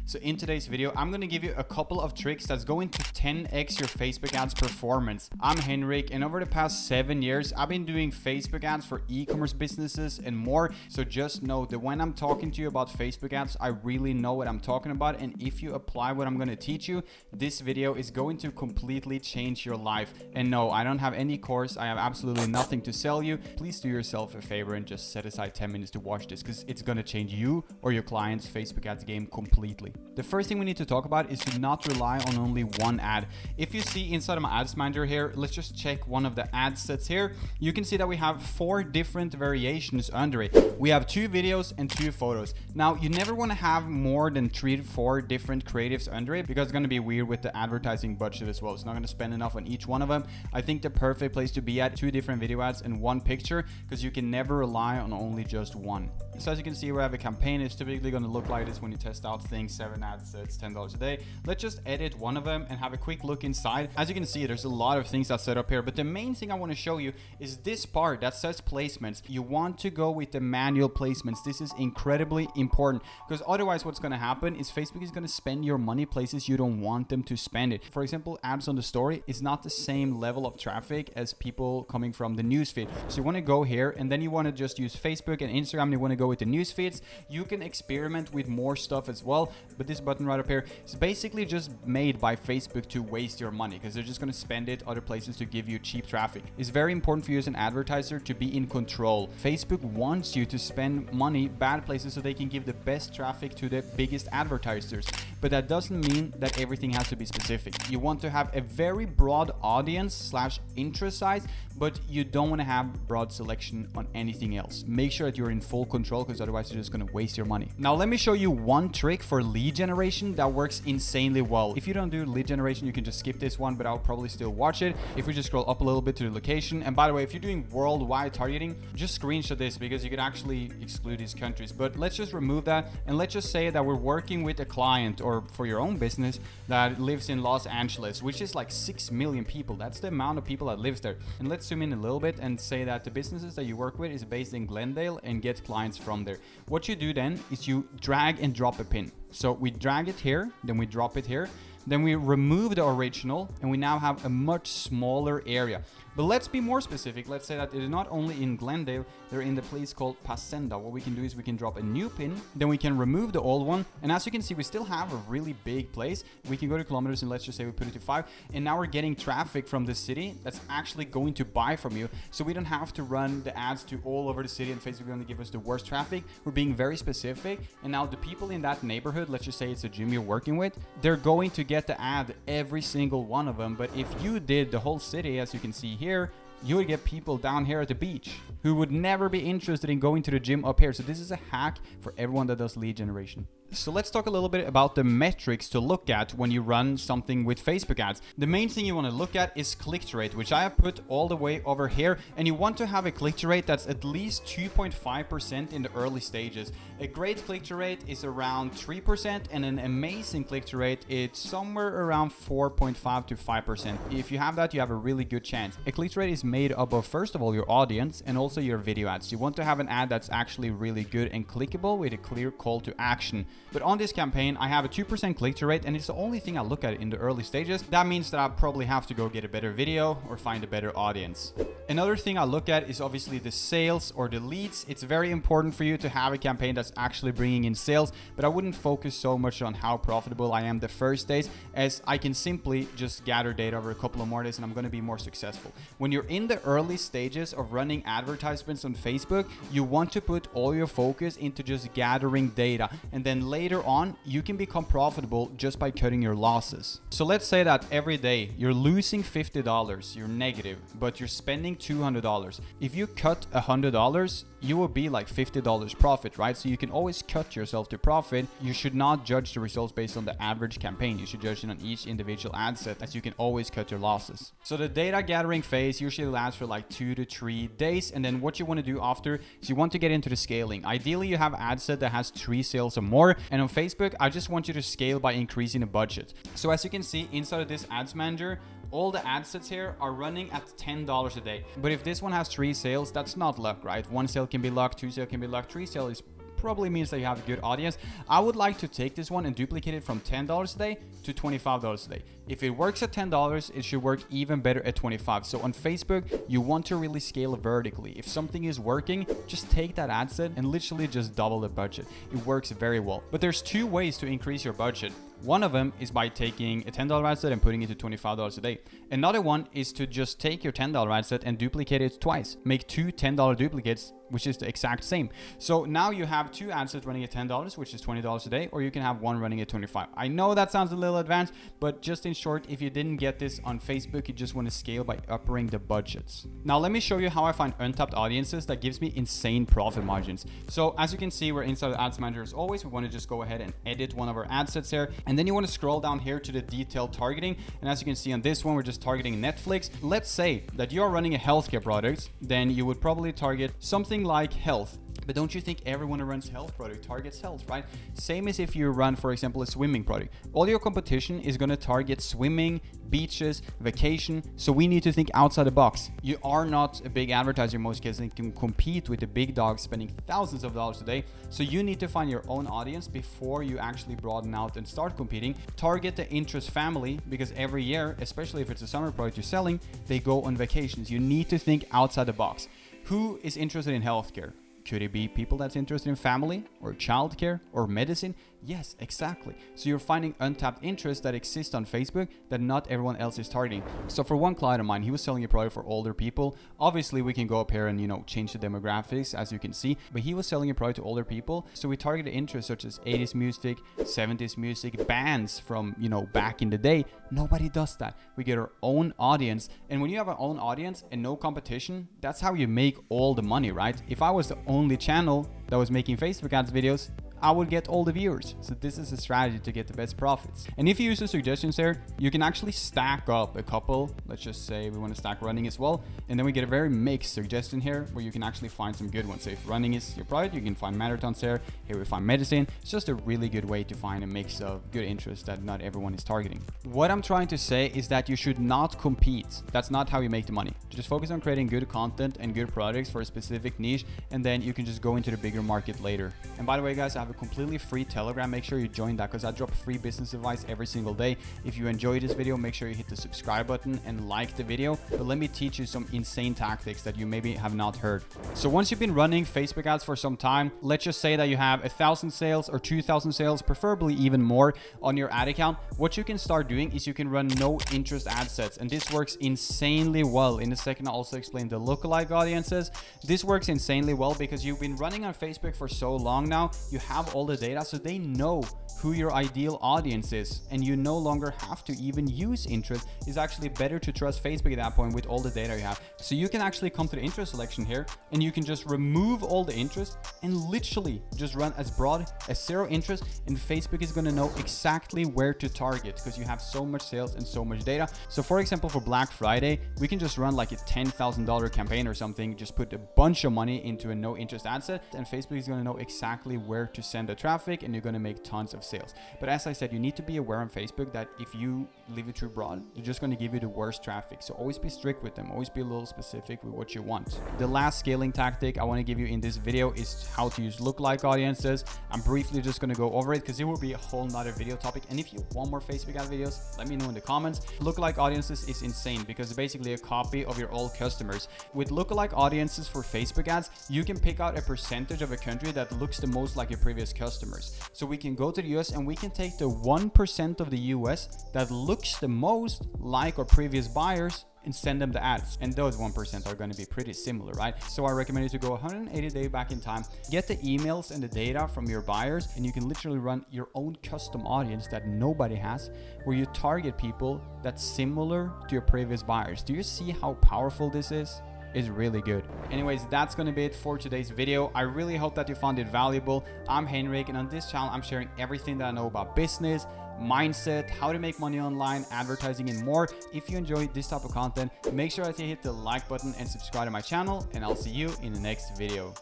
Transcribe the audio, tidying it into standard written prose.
So in today's video, I'm going to give you a couple of tricks that's going to 10x your Facebook ads performance. I'm Henrik, and over the past 7 years, I've been doing Facebook ads for e-commerce businesses and more. So just know that when I'm talking to you about Facebook ads, I really know what I'm talking about. And if you apply what I'm going to teach you, this video is going to completely change your life. And no, I don't have any course. I have absolutely nothing to sell you. Please do yourself a favor and just set aside 10 minutes to watch this, because it's going to change you or your client's Facebook ads game completely. The first thing we need to talk about is to not rely on only one ad. If you see inside of my ads manager here, let's just check one of the ad sets here. You can see that we have 4 different variations under it. We have 2 videos and 2 photos. Now, you never want to have more than 3 to 4 different creatives under it, because it's going to be weird with the advertising budget as well. It's not going to spend enough on each one of them. I think the perfect place to be at 2 different video ads and 1 picture, because you can never rely on only just one. So as you can see, we have a campaign. It's typically going to look like this when you test out things. 7 ad sets, $10 a day. Let's just edit one of them and have a quick look inside. As you can see, there's a lot of things that's set up here, but the main thing I want to show you is this part that says placements. You want to go with the manual placements. This is incredibly important, because otherwise what's going to happen is Facebook is going to spend your money places you don't want them to spend it. For example, ads on the story is not the same level of traffic as people coming from the newsfeed. So you want to go here, and then you want to just use Facebook and Instagram. You want to go with the news feeds. You can experiment with more stuff as well, but this button right up here is basically just made by Facebook to waste your money, because they're just going to spend it other places to give you cheap traffic. It's very important for you as an advertiser to be in control. Facebook wants you to spend money bad places so they can give the best traffic to the biggest advertisers, but that doesn't mean that everything has to be specific. You want to have a very broad audience / interest size, but you don't want to have broad selection on anything else. Make sure that you're in full control, because otherwise you're just going to waste your money. Now let me show you one trick for lead generation that works insanely well. If you don't do lead generation, you can just skip this one, but I'll probably still watch it. If we just scroll up a little bit to the location, and by the way, if you're doing worldwide targeting, just screenshot this, because you could actually exclude these countries. But let's just remove that, and let's just say that we're working with a client, or for your own business, that lives in Los Angeles, which is like 6 million people. That's the amount of people that lives there. And let's zoom in a little bit and say that the businesses that you work with is based in Glendale, and get clients from there. What you do then is you drag and drop a pin. So we drag it here, then we drop it here, then we remove the original, and we now have a much smaller area. But let's be more specific. Let's say that it is not only in Glendale, they're in the place called Pasenda. What we can do is we can drop a new pin, then we can remove the old one. And as you can see, we still have a really big place. We can go to kilometers, and let's just say we put it to 5. And now we're getting traffic from the city that's actually going to buy from you. So we don't have to run the ads to all over the city, and Facebook is going to give us the worst traffic. We're being very specific. And now the people in that neighborhood, let's just say it's a gym you're working with, they're going to get the ad, every single one of them. But if you did the whole city, as you can see here, you would get people down here at the beach who would never be interested in going to the gym up here. So this is a hack for everyone that does lead generation. So let's talk a little bit about the metrics to look at when you run something with Facebook ads. The main thing you want to look at is click-through rate, which I have put all the way over here. And you want to have a click-through rate that's at least 2.5% in the early stages. A great click-through rate is around 3%, and an amazing click-through rate is somewhere around 4.5 to 5%. If you have that, you have a really good chance. A click-through rate is made up of, first of all, your audience and also your video ads. You want to have an ad that's actually really good and clickable with a clear call to action. But on this campaign, I have a 2% click-through rate, and it's the only thing I look at in the early stages. That means that I probably have to go get a better video or find a better audience. Another thing I look at is obviously the sales or the leads. It's very important for you to have a campaign that's actually bringing in sales, but I wouldn't focus so much on how profitable I am the first days, as I can simply just gather data over a couple of more days and I'm going to be more successful. When you're in the early stages of running advertisements on Facebook, you want to put all your focus into just gathering data, and then later on you can become profitable just by cutting your losses. So let's say that every day you're losing $50, you're negative, but you're spending $200. If you cut $100, you will be like $50 profit, right? So you can always cut yourself to profit. You should not judge the results based on the average campaign. You should judge it on each individual ad set, as you can always cut your losses. So the data gathering phase usually lasts for like 2 to 3 days. And then what you want to do after is you want to get into the scaling. Ideally, you have an ad set that has 3 sales or more. And on Facebook, I just want you to scale by increasing the budget. So as you can see inside of this ads manager, all the ad sets here are running at $10 a day. But if this one has 3 sales, that's not luck, right? 1 sale can be luck, 2 sale can be luck, 3 sale is probably means that you have a good audience. I would like to take this one and duplicate it from $10 a day to $25 a day. If it works at $10, it should work even better at $25. So on Facebook, you want to really scale vertically. If something is working, just take that ad set and literally just double the budget. It works very well. But there's two ways to increase your budget. One of them is by taking a $10 ad set and putting it to $25 a day. Another one is to just take your $10 ad set and duplicate it twice. Make two $10 duplicates, which is the exact same. So now you have two ad sets running at $10, which is $20 a day, or you can have one running at $25. I know that sounds a little advanced, but just in short, if you didn't get this on Facebook, you just want to scale by upping the budgets. Now let me show you how I find untapped audiences that gives me insane profit margins. So as you can see, we're inside the Ads Manager as always. We want to just go ahead and edit one of our ad sets here. And then you want to scroll down here to the detailed targeting. And as you can see on this one, we're just targeting Netflix. Let's say that you are running a healthcare product, then you would probably target something like health. But don't you think everyone who runs health product targets health, right? Same as if you run, for example, a swimming product. All your competition is going to target swimming, beaches, vacation. So we need to think outside the box. You are not a big advertiser in most cases and can compete with the big dogs spending thousands of dollars a day. So you need to find your own audience before you actually broaden out and start competing. Target the interest family, because every year, especially if it's a summer product you're selling, they go on vacations. You need to think outside the box. Who is interested in healthcare? Could it be people that's interested in family or childcare or medicine? Yes, exactly. So you're finding untapped interests that exist on Facebook that not everyone else is targeting. So for one client of mine, he was selling a product for older people. Obviously, we can go up here and, change the demographics as you can see, but he was selling a product to older people. So we targeted interests such as 80s music, 70s music, bands from, back in the day. Nobody does that. We get our own audience. And when you have our own audience and no competition, that's how you make all the money, right? If I was the only channel that was making Facebook ads videos, I would get all the viewers. So this is a strategy to get the best profits. And if you use the suggestions there, you can actually stack up a couple. Let's just say we want to stack running as well. And then we get a very mixed suggestion here where you can actually find some good ones. So if running is your product, you can find marathons there. Here we find medicine. It's just a really good way to find a mix of good interests that not everyone is targeting. What I'm trying to say is that you should not compete. That's not how you make the money. Just focus on creating good content and good products for a specific niche, and then you can just go into the bigger market later. And by the way, guys, I have a completely free Telegram. Make sure you join that because I drop free business advice every single day. If you enjoy this video, make sure you hit the subscribe button and like the video. But let me teach you some insane tactics that you maybe have not heard. So once you've been running Facebook ads for some time, let's just say that you have 1,000 sales or 2,000 sales, preferably even more on your ad account. What you can start doing is you can run no interest ad sets, and this works insanely well. In a second, I'll also explain the lookalike audiences. This works insanely well because you've been running on Facebook for so long now. You have all the data, so they know who your ideal audience is, and you no longer have to even use interest. It's actually better to trust Facebook at that point with all the data you have. So you can actually come to the interest selection here, and you can just remove all the interest and literally just run as broad as zero interest, and Facebook is going to know exactly where to target because you have so much sales and so much data. So for example, for Black Friday, we can just run like a $10,000 campaign or something, just put a bunch of money into a no interest ad set, and Facebook is going to know exactly where to send the traffic, and you're going to make tons of sales. But as I said, you need to be aware on Facebook that if you leave it too broad, they're just going to give you the worst traffic. So always be strict with them. Always be a little specific with what you want. The last scaling tactic I want to give you in this video is how to use lookalike audiences. I'm briefly just going to go over it because it will be a whole nother video topic. And if you want more Facebook ad videos, let me know in the comments. Lookalike audiences is insane because it's basically a copy of your old customers. With lookalike audiences for Facebook ads, you can pick out a percentage of a country that looks the most like your previous customers. So we can go to the US and we can take the 1% of the US that looks the most like our previous buyers and send them the ads. And those 1% are going to be pretty similar, right? So I recommend you to go 180 days back in time, get the emails and the data from your buyers, and you can literally run your own custom audience that nobody has, where you target people that's similar to your previous buyers. Do you see how powerful this is? Is really good. Anyways, that's gonna be it for today's video. I really hope that you found it valuable. I'm Henrik, and on this channel, I'm sharing everything that I know about business, mindset, how to make money online, advertising, and more. If you enjoyed this type of content, make sure that you hit the like button and subscribe to my channel, and I'll see you in the next video.